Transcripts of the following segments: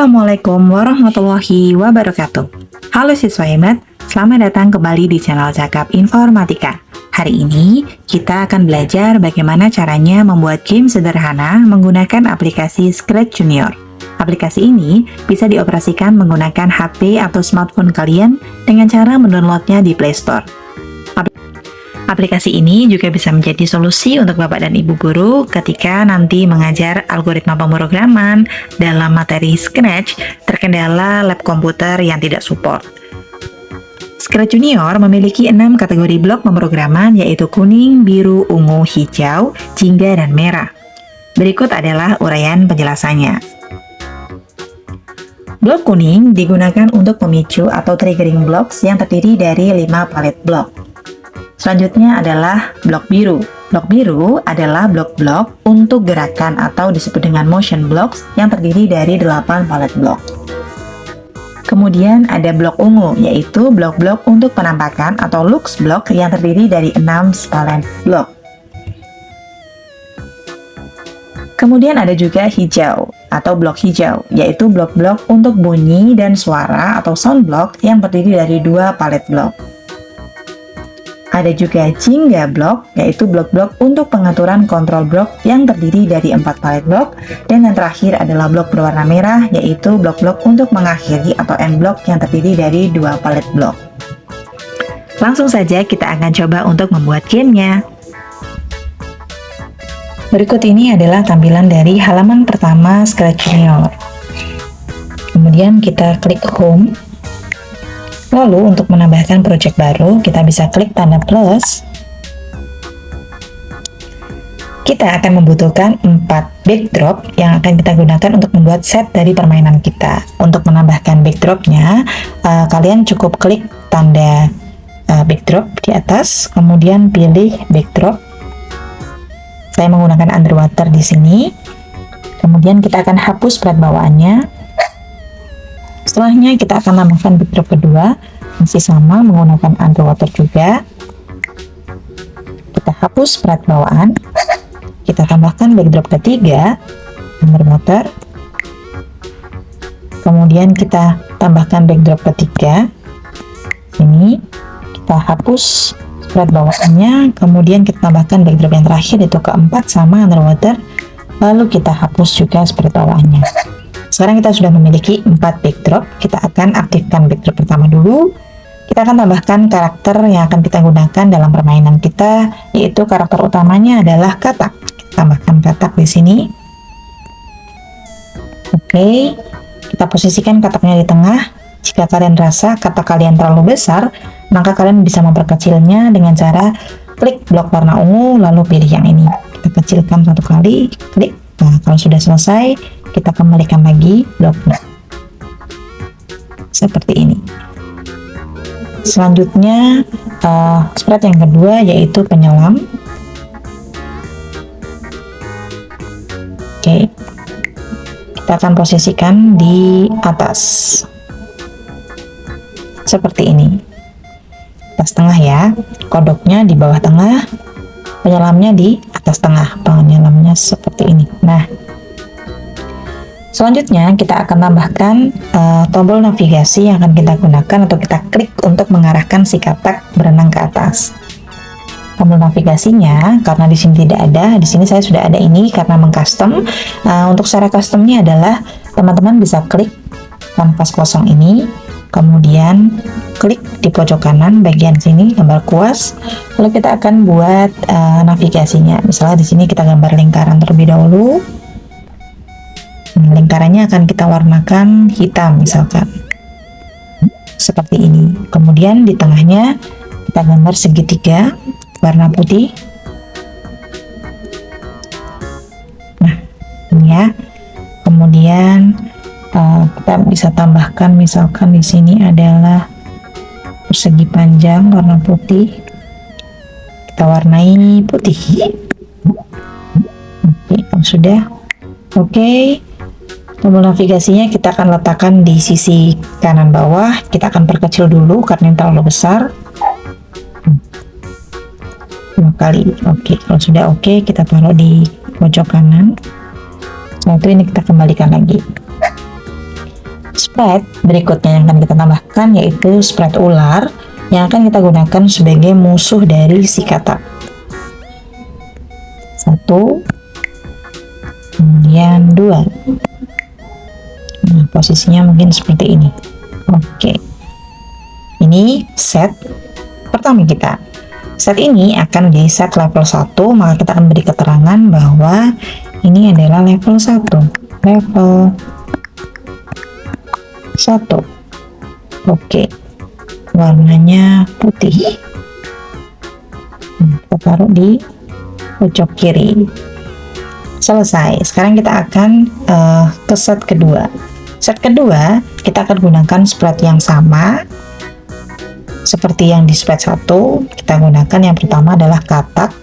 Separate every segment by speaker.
Speaker 1: Assalamualaikum warahmatullahi wabarakatuh. Halo siswa hebat, selamat datang kembali di channel Cakap Informatika. Hari ini kita akan belajar bagaimana caranya membuat game sederhana menggunakan aplikasi Scratch Junior. Aplikasi ini bisa dioperasikan menggunakan HP atau smartphone kalian dengan cara mendownloadnya di Play Store. Aplikasi ini juga bisa menjadi solusi untuk Bapak dan Ibu guru ketika nanti mengajar algoritma pemrograman dalam materi Scratch terkendala lab komputer yang tidak support. Scratch Junior memiliki 6 kategori blok pemrograman yaitu kuning, biru, ungu, hijau, jingga, dan merah. Berikut adalah uraian penjelasannya. Blok kuning digunakan untuk pemicu atau triggering blocks yang terdiri dari 5 palet blok. Selanjutnya adalah blok biru. Blok biru adalah blok-blok untuk gerakan atau disebut dengan motion blocks yang terdiri dari 8 palet blok. Kemudian ada blok ungu, yaitu blok-blok untuk penampakan atau looks block yang terdiri dari 6 palet blok. Kemudian ada juga hijau atau blok hijau, yaitu blok-blok untuk bunyi dan suara atau sound block yang terdiri dari 2 palet blok. Ada juga jingga block, yaitu blok-blok untuk pengaturan kontrol blok yang terdiri dari 4 palet blok. Dan yang terakhir adalah blok berwarna merah, yaitu blok-blok untuk mengakhiri atau end block yang terdiri dari 2 palet blok. Langsung saja kita akan coba untuk membuat gamenya. Berikut ini adalah tampilan dari halaman pertama Scratch Junior. Kemudian kita klik Home. Lalu untuk menambahkan project baru, kita bisa klik tanda plus. Kita akan membutuhkan 4 backdrop yang akan kita gunakan untuk membuat set dari permainan kita. Untuk menambahkan backdropnya, kalian cukup klik tanda backdrop di atas, kemudian pilih backdrop. Saya menggunakan underwater di sini. Kemudian kita akan hapus plat bawaannya. Setelahnya kita akan tambahkan backdrop kedua, masih sama menggunakan underwater juga. Kita hapus plat bawaan, kita tambahkan backdrop ketiga, underwater. Kemudian kita tambahkan backdrop ketiga, ini kita hapus plat bawaannya, kemudian kita tambahkan backdrop yang terakhir yaitu keempat sama underwater, lalu kita hapus juga plat bawaannya. Sekarang kita sudah memiliki 4 backdrop, kita akan aktifkan backdrop pertama dulu. Kita akan tambahkan karakter yang akan kita gunakan dalam permainan kita, yaitu karakter utamanya adalah katak. Kita tambahkan katak di sini. Oke, kita posisikan kataknya di tengah. Jika kalian rasa katak kalian terlalu besar, maka kalian bisa memperkecilnya dengan cara klik blok warna ungu, lalu pilih yang ini. Kita kecilkan 1 kali, klik. Nah, kalau sudah selesai, kita kembalikan lagi bloknya seperti ini. Selanjutnya sprite yang kedua yaitu penyelam. Oke, kita akan posisikan di atas seperti ini, atas tengah ya, kodoknya di bawah tengah, penyelamnya di atas tengah, penyelamnya seperti ini. Nah, selanjutnya kita akan tambahkan tombol navigasi yang akan kita gunakan atau kita klik untuk mengarahkan si katak berenang ke atas. Tombol navigasinya karena di sini tidak ada, di sini saya sudah ada ini karena mengcustom. Untuk cara customnya adalah teman-teman bisa klik kanvas kosong ini, kemudian klik di pojok kanan bagian sini gambar kuas, lalu kita akan buat navigasinya. Misalnya di sini kita gambar lingkaran terlebih dahulu. Lingkarannya akan kita warnakan hitam misalkan seperti ini. Kemudian di tengahnya kita gambar segitiga warna putih. Nah, ini ya. Kemudian kita bisa tambahkan misalkan di sini adalah persegi panjang warna putih. Kita warnai putih. Oke, kalau sudah. Oke. Tombol navigasinya kita akan letakkan di sisi kanan bawah. Kita akan perkecil dulu karena yang terlalu besar. 2 kali. Oke, kalau sudah oke, kita taruh di pojok kanan. Setelah itu ini kita kembalikan lagi. Spread berikutnya yang akan kita tambahkan yaitu spread ular yang akan kita gunakan sebagai musuh dari si katak. 1, kemudian 2. Nah, posisinya mungkin seperti ini. Oke. Ini set pertama kita. Set ini akan menjadi set level 1, maka kita akan beri keterangan bahwa ini adalah level 1. Level 1. Oke. Warnanya putih. Kita taruh di pojok kiri. Selesai. Sekarang kita akan ke set kedua. Set kedua, kita akan gunakan spread yang sama seperti yang di spread 1. Kita gunakan yang pertama adalah katak.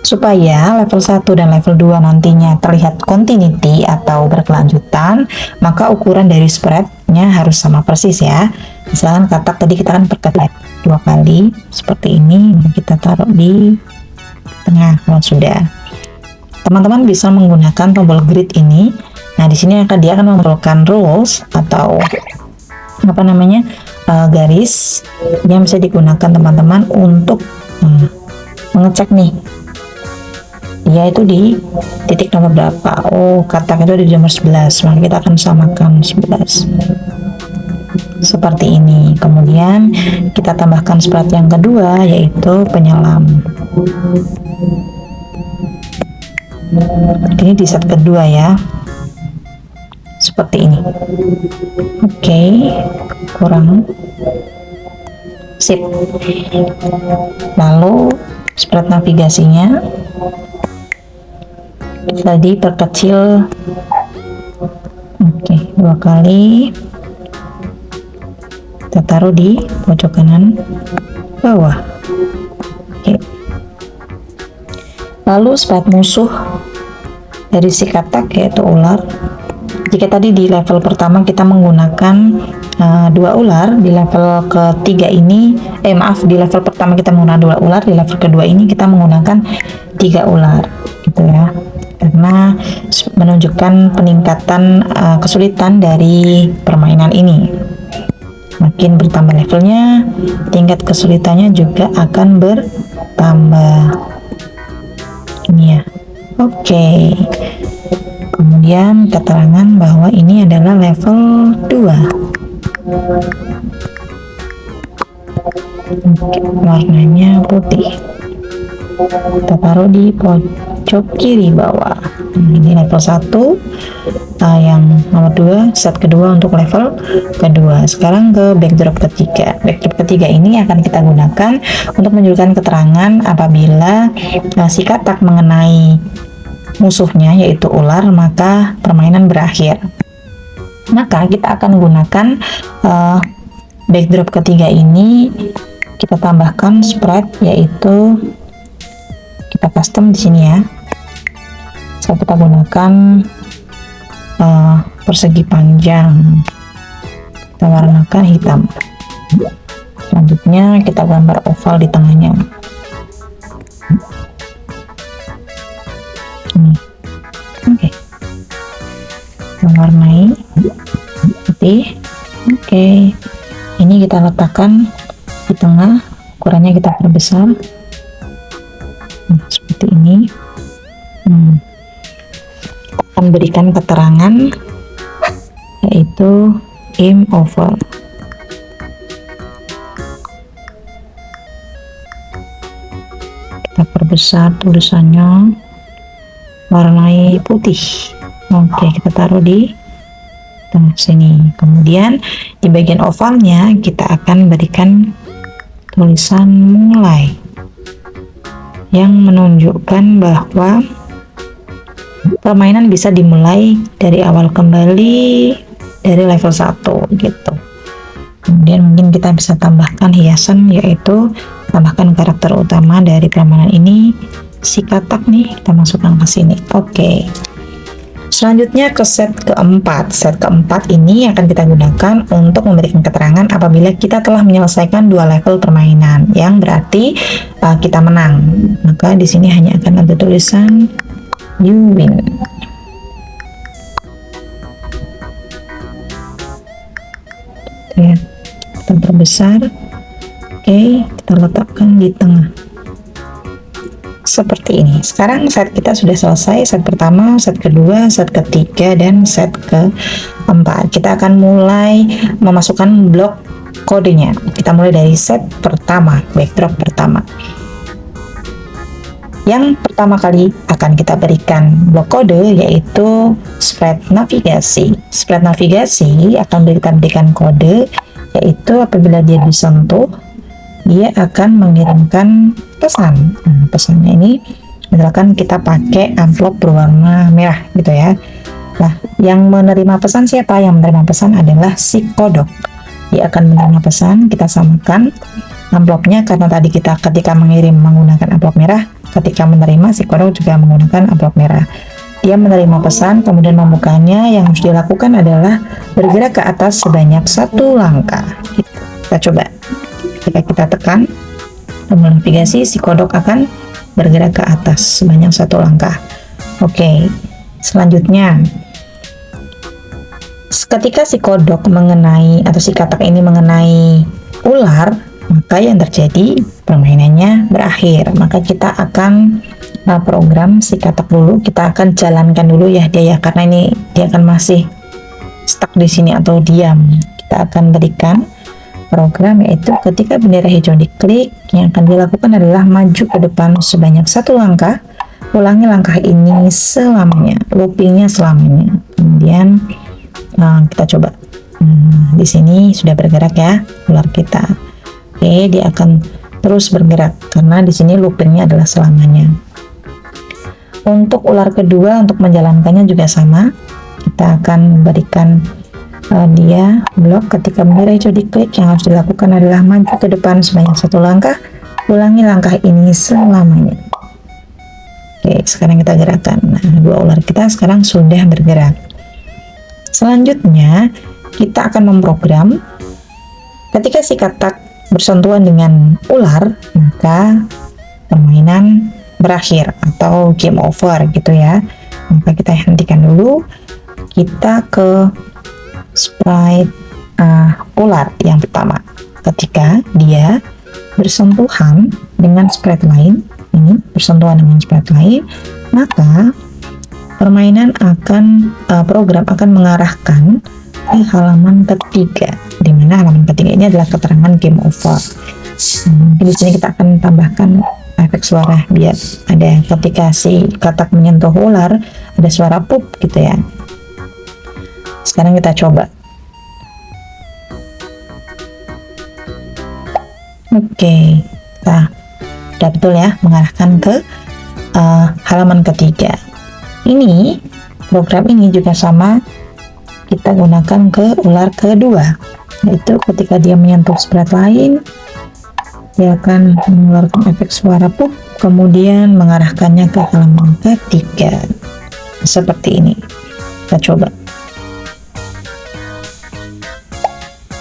Speaker 1: Supaya level 1 dan level 2 nantinya terlihat continuity atau berkelanjutan, maka ukuran dari spreadnya harus sama persis ya. Misalkan katak tadi kita kan perketat 2 kali seperti ini, kita taruh di tengah. Kalau sudah, teman-teman bisa menggunakan tombol grid ini. Nah, di sini dia akan memerlukan rules atau apa namanya, garis yang bisa digunakan teman-teman untuk mengecek nih dia itu di titik nomor berapa. Oh, katak itu ada di nomor 11, maka kita akan samakan 11 seperti ini. Kemudian kita tambahkan spread yang kedua yaitu penyelam. Ini di set kedua ya, seperti ini. Oke, kurang sip. Lalu spread navigasinya tadi perkecil. Oke, 2 kali. Kita taruh di pojok kanan bawah. Oke. Lalu spread musuh dari si katak yaitu ular. Jika tadi di level pertama kita menggunakan 2 ular, di level ketiga ini di level pertama kita menggunakan 2 ular, di level kedua ini kita menggunakan 3 ular gitu ya, karena menunjukkan peningkatan kesulitan dari permainan ini. Makin bertambah levelnya, tingkat kesulitannya juga akan bertambah ini ya. Oke. Kemudian keterangan bahwa ini adalah level 2. Oke, warnanya putih. Kita taruh di pojok kiri bawah. Ini level 1, yang nomor 2, set kedua untuk level kedua. Sekarang ke backdrop ketiga. Backdrop ketiga ini akan kita gunakan untuk menunjukkan keterangan apabila si katak mengenai musuhnya yaitu ular, maka permainan berakhir. Maka kita akan gunakan backdrop ketiga ini, kita tambahkan spread yaitu kita custom di sini ya. So, kita gunakan persegi panjang, kita warnakan hitam. Selanjutnya kita gambar oval di tengahnya. Oke. Mewarnai putih. Oke. Ini kita letakkan di tengah, ukurannya kita perbesar. Seperti ini. Akan berikan keterangan yaitu game over. Kita perbesar tulisannya, warnai putih. Oke, kita taruh di tengah sini. Kemudian di bagian ovalnya kita akan berikan tulisan mulai yang menunjukkan bahwa permainan bisa dimulai dari awal kembali dari level 1 gitu. Kemudian mungkin kita bisa tambahkan hiasan, yaitu tambahkan karakter utama dari permainan ini, si katak nih, kita masukkan ke sini. Oke. Selanjutnya ke set keempat. Set keempat ini akan kita gunakan untuk memberikan keterangan apabila kita telah menyelesaikan 2 level permainan, yang berarti kita menang. Maka di sini hanya akan ada tulisan you win. ya. Kita perbesar. Oke, kita letakkan di tengah seperti ini. Sekarang set kita sudah selesai, set pertama, set kedua, set ketiga, dan set keempat. Kita akan mulai memasukkan blok kodenya. Kita mulai dari set pertama, backdrop pertama. Yang pertama kali akan kita berikan blok kode yaitu spread navigasi. Spread navigasi akan kita berikan kode yaitu apabila dia disentuh, dia akan mengirimkan pesan. Nah, pesannya ini misalkan kita pakai amplop berwarna merah gitu ya. Nah, yang menerima pesan siapa? Yang menerima pesan adalah si kodok. Dia akan menerima pesan, kita samakan amplopnya karena tadi kita ketika mengirim menggunakan amplop merah, ketika menerima si kodok juga menggunakan amplop merah. Dia menerima pesan, kemudian membukanya. Yang harus dilakukan adalah bergerak ke atas sebanyak 1 langkah. Kita coba. Jika kita tekan tombol navigasi, si kodok akan bergerak ke atas sebanyak 1 langkah. Oke, selanjutnya ketika si kodok mengenai atau si katak ini mengenai ular, maka yang terjadi permainannya berakhir. Maka kita akan program si katak dulu, kita akan jalankan dulu ya dia ya, karena ini dia akan masih stuck di sini atau diam. Kita akan berikan program yaitu ketika bendera hijau diklik, yang akan dilakukan adalah maju ke depan sebanyak 1 langkah, ulangi langkah ini selamanya, loopingnya selamanya. Kemudian kita coba. Di sini sudah bergerak ya ular kita. Oke, dia akan terus bergerak karena di sini loopingnya adalah selamanya. Untuk ular kedua, untuk menjalankannya juga sama. Kita akan berikan dia blok ketika bendera hijau diklik, yang harus dilakukan adalah maju ke depan sebanyak 1 langkah, ulangi langkah ini selamanya. Oke, sekarang kita gerakkan. Nah, dua ular kita sekarang sudah bergerak. Selanjutnya kita akan memprogram ketika si katak bersentuhan dengan ular, maka permainan berakhir atau game over gitu ya. Maka kita hentikan dulu, kita ke sprite ular yang pertama. Ketika dia bersentuhan dengan sprite lain, ini bersentuhan dengan sprite lain, maka permainan akan program akan mengarahkan ke halaman ketiga, di mana halaman ketiga ini adalah keterangan game over. Di sini kita akan tambahkan efek suara biar ada ketika si katak menyentuh ular ada suara pup gitu ya. Sekarang kita coba. Oke, kita udah betul ya mengarahkan ke halaman ketiga. Ini program ini juga sama kita gunakan ke ular kedua, yaitu ketika dia menyentuh sprite lain, dia akan mengeluarkan efek suara pup, kemudian mengarahkannya ke halaman ketiga seperti ini. Kita coba.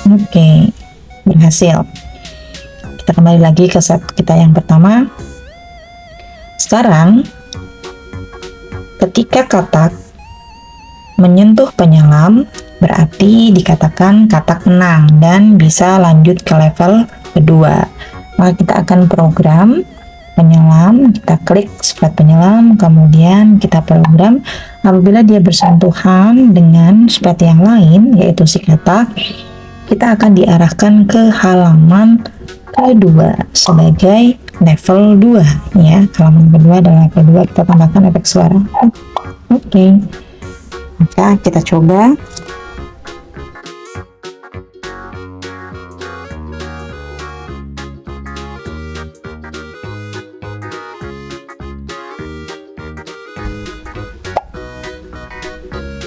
Speaker 1: Oke, berhasil. Kita kembali lagi ke set kita yang pertama. Sekarang ketika katak menyentuh penyelam, berarti dikatakan katak menang dan bisa lanjut ke level kedua. Maka kita akan program penyelam, kita klik sprite penyelam, kemudian kita program apabila dia bersentuhan dengan sprite yang lain, yaitu si katak, kita akan diarahkan ke halaman kedua sebagai level 2 ya. Halaman kedua adalah level 2, kita tambahkan efek suara. Oke. Maka kita coba.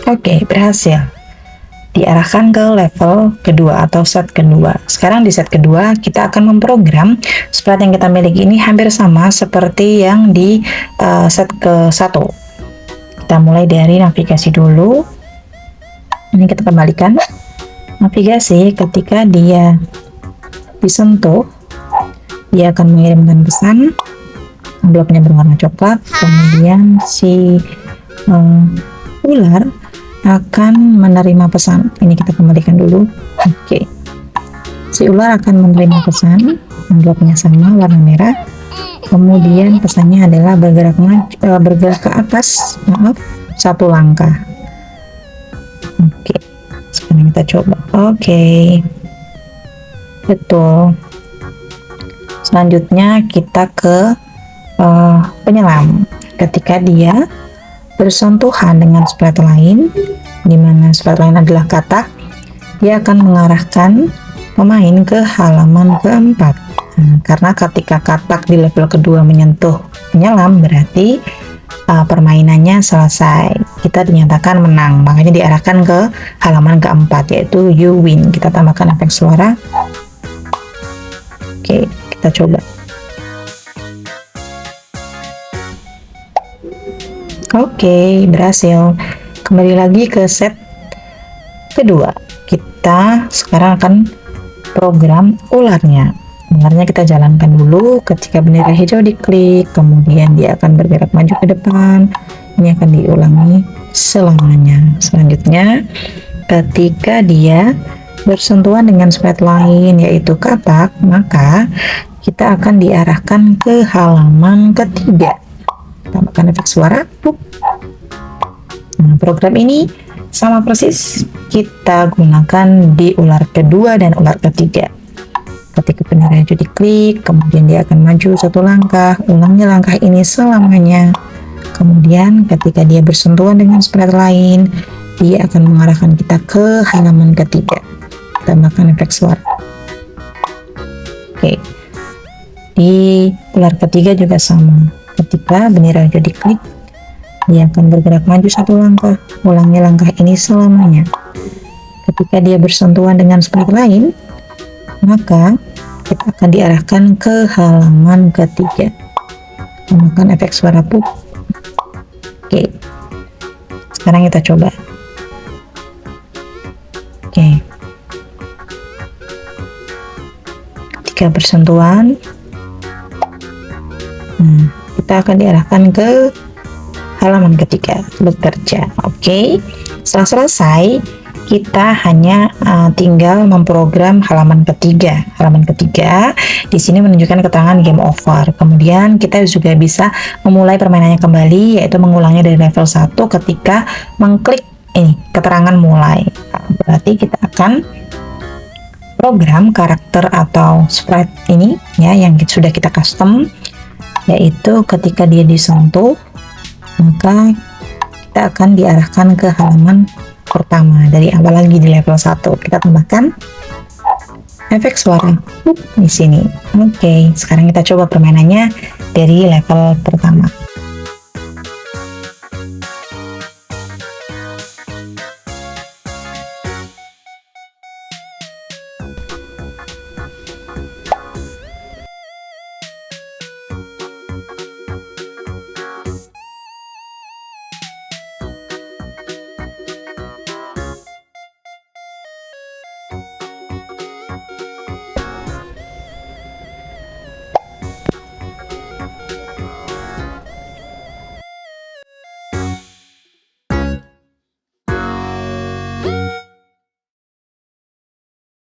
Speaker 1: Oke, berhasil. Diarahkan ke level kedua atau set kedua. Sekarang di set kedua kita akan memprogram sprite yang kita miliki ini hampir sama seperti yang di set ke-1. Kita mulai dari navigasi dulu. Ini kita kembalikan. Navigasi ketika dia disentuh, dia akan mengirimkan pesan. Envelope-nya berwarna coklat. Kemudian si ular akan menerima pesan. Ini kita kembalikan dulu. Oke. Si ular akan menerima pesan, envelopnya sama warna merah. Kemudian pesannya adalah bergerak ke atas, satu langkah. Oke, sekarang kita coba. Oke, betul. Selanjutnya kita ke penyelam. Ketika dia bersentuhan dengan sprite lain, di mana sprite lain adalah katak, dia akan mengarahkan pemain ke halaman keempat. Karena ketika katak di level kedua menyentuh penyelam, berarti permainannya selesai. Kita dinyatakan menang, makanya diarahkan ke halaman keempat, yaitu you win. Kita tambahkan efek suara. Oke, kita coba. Oke, berhasil. Kembali lagi ke set kedua. Kita sekarang akan program ularnya. Ularnya kita jalankan dulu. Ketika bendera hijau diklik, kemudian dia akan bergerak maju ke depan. Ini akan diulangi selamanya. Selanjutnya, ketika dia bersentuhan dengan sprite lain, yaitu katak, maka kita akan diarahkan ke halaman ketiga. Tambahkan efek suara. Nah, program ini sama persis kita gunakan di ular kedua dan ular ketiga. Ketika bendera hijau diklik, kemudian dia akan maju satu langkah, ulangi langkah ini selamanya. Kemudian ketika dia bersentuhan dengan sprite lain, dia akan mengarahkan kita ke halaman ketiga. Tambahkan efek suara. Oke, di ular ketiga juga sama. Ketika bendera hijau diklik, dia akan bergerak maju satu langkah, ulangi langkah ini selamanya. Ketika dia bersentuhan dengan sprite lain, maka kita akan diarahkan ke halaman ketiga. Tambahkan efek suara pup. Oke, sekarang kita coba. Oke, ketika bersentuhan, kita akan diarahkan ke halaman ketiga bekerja. Oke, setelah selesai, kita hanya tinggal memprogram halaman ketiga. Halaman ketiga di sini menunjukkan keterangan game over. Kemudian kita juga bisa memulai permainannya kembali, yaitu mengulangnya dari level 1 ketika mengklik ini keterangan mulai. Berarti kita akan program karakter atau sprite ini ya yang sudah kita custom, yaitu ketika dia disentuh, maka kita akan diarahkan ke halaman pertama dari awal lagi di level 1. Kita tambahkan efek suara di sini. Oke, sekarang kita coba permainannya dari level pertama.